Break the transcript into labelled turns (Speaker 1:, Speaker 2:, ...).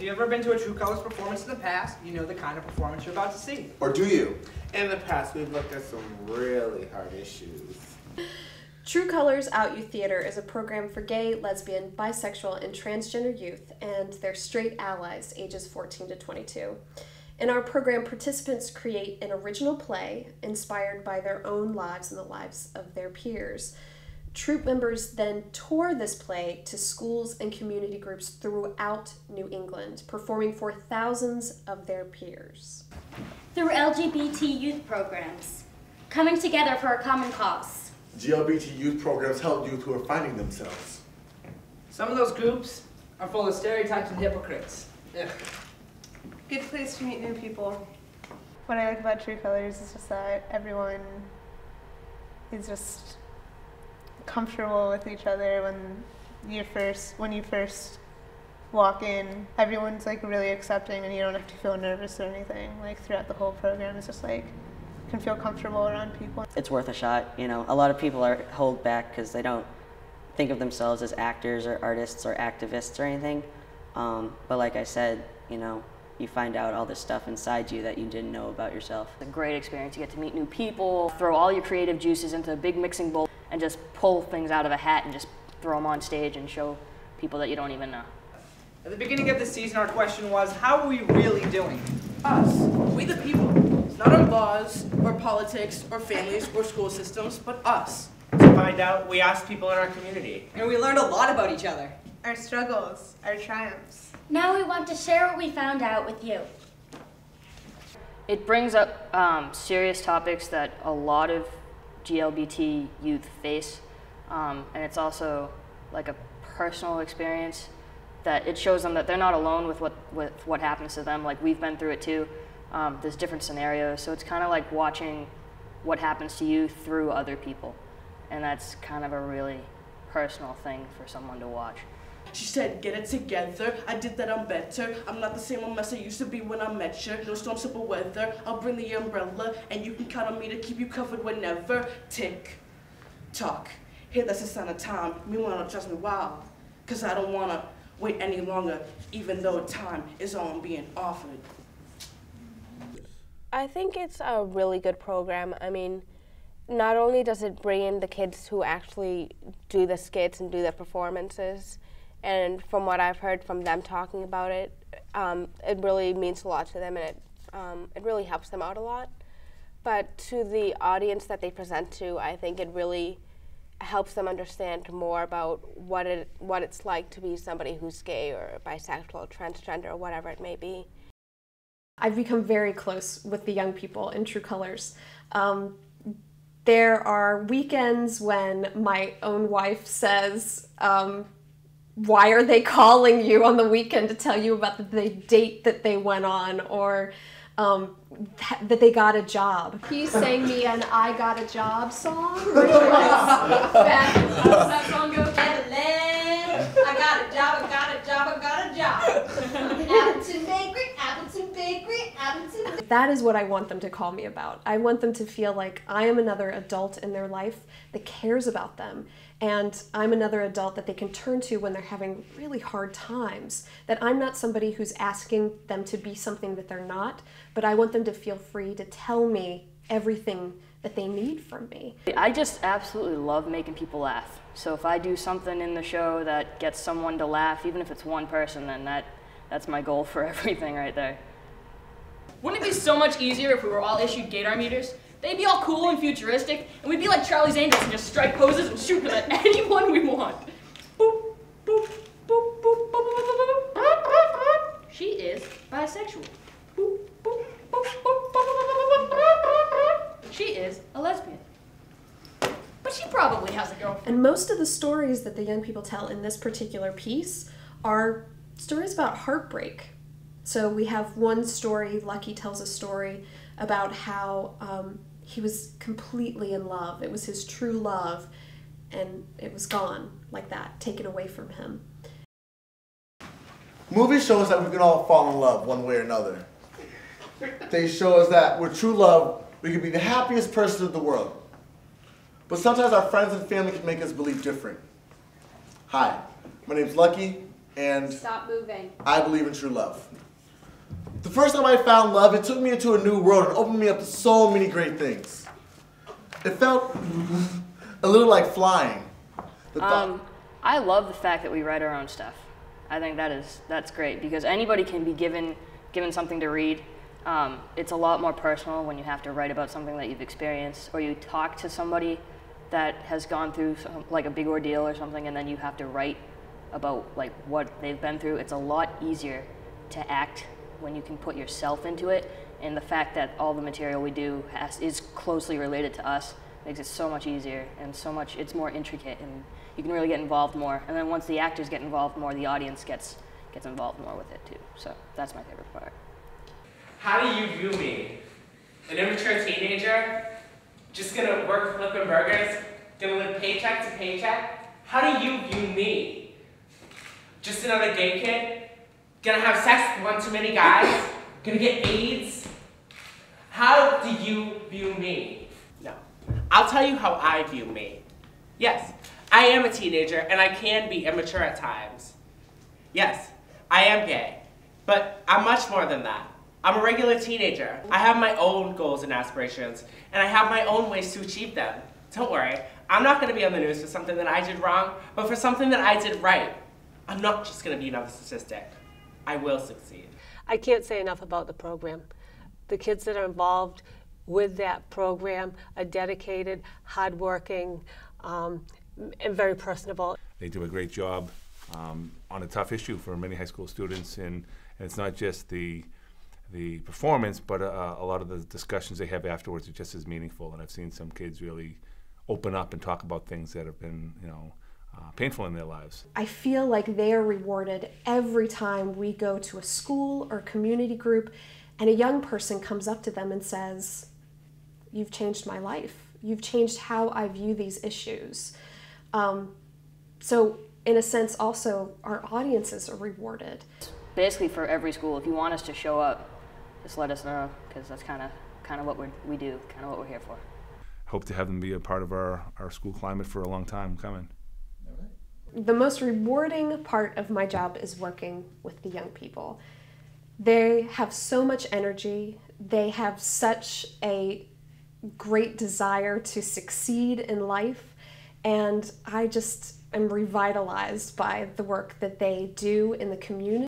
Speaker 1: you've ever been to a True Colors performance in the past, you know the kind of performance you're about to see.
Speaker 2: Or do you?
Speaker 3: In the past, we've looked at some really hard issues.
Speaker 4: True Colors Out Youth Theater is a program for gay, lesbian, bisexual, and transgender youth and their straight allies ages 14 to 22. In our program, participants create an original play inspired by their own lives and the lives of their peers. Troupe members then tour this play to schools and community groups throughout New England, performing for thousands of their peers.
Speaker 5: Through LGBT youth programs, coming together for a common cause.
Speaker 2: LGBT youth programs help youth who are finding themselves.
Speaker 1: Some of those groups are full of stereotypes and hypocrites. Ugh.
Speaker 6: Good place to meet new people. What I like about True Colors is just that everyone is just comfortable with each other when you first walk in. Everyone's like really accepting and you don't have to feel nervous or anything. Like throughout the whole program, it's just like you can feel comfortable around people.
Speaker 7: It's worth a shot, you know. A lot of people are hold back because they don't think of themselves as actors or artists or activists or anything. But like I said, you know, you find out all this stuff inside you that you didn't know about yourself.
Speaker 8: It's a great experience. You get to meet new people, throw all your creative juices into a big mixing bowl, and just pull things out of a hat and just throw them on stage and show people that you don't even know.
Speaker 1: At the beginning of the season, our question was, how are we really doing?
Speaker 9: Us. We the people. It's not our laws, or politics, or families, or school systems, but us.
Speaker 3: To find out, we asked people in our community.
Speaker 10: And we learned a lot about each other.
Speaker 6: Our struggles, our triumphs.
Speaker 5: Now we want to share what we found out with you.
Speaker 8: It brings up serious topics that a lot of GLBT youth face, and it's also like a personal experience that it shows them that they're not alone with what happens to them. Like, we've been through it too. There's different scenarios, so it's kind of like watching what happens to you through other people, and that's kind of a really personal thing for someone to watch.
Speaker 9: She said, get it together. I did that, I'm better. I'm not the same old mess I used to be when I met you. No storm, simple weather. I'll bring the umbrella, and you can count on me to keep you covered whenever. Tick, tock. Hey, that's the sign of time. Me wanna trust me wild, cause I don't wanna wait any longer, even though time is all I'm being offered.
Speaker 11: I think it's a really good program. I mean, not only does it bring in the kids who actually do the skits and do the performances, and from what I've heard from them talking about it, it really means a lot to them, and it really helps them out a lot. But to the audience that they present to, I think it really helps them understand more about what it's like to be somebody who's gay or bisexual, or transgender, or whatever it may be.
Speaker 4: I've become very close with the young people in True Colors. There are weekends when my own wife says, why are they calling you on the weekend to tell you about the date that they went on, or that they got a job? He sang me an I Got a Job song.
Speaker 10: That song goes, I got a job, I got a job, I got a job. Appleton Bakery, Appleton Bakery, Appleton Bakery.
Speaker 4: That is what I want them to call me about. I want them to feel like I am another adult in their life that cares about them. And I'm another adult that they can turn to when they're having really hard times. That I'm not somebody who's asking them to be something that they're not, but I want them to feel free to tell me everything that they need from me.
Speaker 8: I just absolutely love making people laugh. So if I do something in the show that gets someone to laugh, even if it's one person, then that's my goal for everything right there.
Speaker 10: Wouldn't it be so much easier if we were all issued gaydar meters? They'd be all cool and futuristic, and we'd be like Charlie's Angels and just strike poses and shoot them at anyone we want. Boop, boop, boop, boop, boop, boop, boop, boop. She is bisexual. Boop, boop, boop, boop, boop, boop, boop. She is a lesbian. But she probably has a girlfriend.
Speaker 4: And most of the stories that the young people tell in this particular piece are stories about heartbreak. So we have one story, Lucky tells a story about how he was completely in love. It was his true love, and it was gone like that, taken away from him.
Speaker 2: Movies show us that we can all fall in love one way or another. They show us that with true love, we can be the happiest person in the world. But sometimes our friends and family can make us believe different. Hi, my name's Lucky, And
Speaker 4: Stop moving.
Speaker 2: I believe in true love. The first time I found love, it took me into a new world and opened me up to so many great things. It felt a little like flying.
Speaker 8: I love the fact that we write our own stuff. I think that's great because anybody can be given something to read. It's a lot more personal when you have to write about something that you've experienced, or you talk to somebody that has gone through like a big ordeal or something, and then you have to write about like what they've been through. It's a lot easier to act when you can put yourself into it, and the fact that all the material we do is closely related to us makes it so much easier and it's more intricate, and you can really get involved more. And then once the actors get involved more, the audience gets involved more with it too. So that's my favorite part.
Speaker 12: How do you view me? An immature teenager? Just gonna work flipping burgers? Gonna live paycheck to paycheck? How do you view me? Just another gay kid? Gonna have sex with one too many guys? Gonna get AIDS? How do you view me?
Speaker 9: No. I'll tell you how I view me. Yes, I am a teenager and I can be immature at times. Yes, I am gay, but I'm much more than that. I'm a regular teenager. I have my own goals and aspirations, and I have my own ways to achieve them. Don't worry, I'm not gonna be on the news for something that I did wrong, but for something that I did right. I'm not just gonna be another statistic. I will succeed.
Speaker 13: I can't say enough about the program. The kids that are involved with that program are dedicated, hardworking, and very personable.
Speaker 14: They do a great job on a tough issue for many high school students, and it's not just the performance, but a lot of the discussions they have afterwards are just as meaningful. And I've seen some kids really open up and talk about things that have been, painful in their lives.
Speaker 4: I feel like they are rewarded every time we go to a school or community group and a young person comes up to them and says, "You've changed my life. You've changed how I view these issues." So in a sense also our audiences are rewarded.
Speaker 8: Basically for every school, if you want us to show up, just let us know, because that's kind of what we do, kind of what we're here for.
Speaker 14: Hope to have them be a part of our school climate for a long time coming.
Speaker 4: The most rewarding part of my job is working with the young people. They have so much energy. They have such a great desire to succeed in life, and I just am revitalized by the work that they do in the community.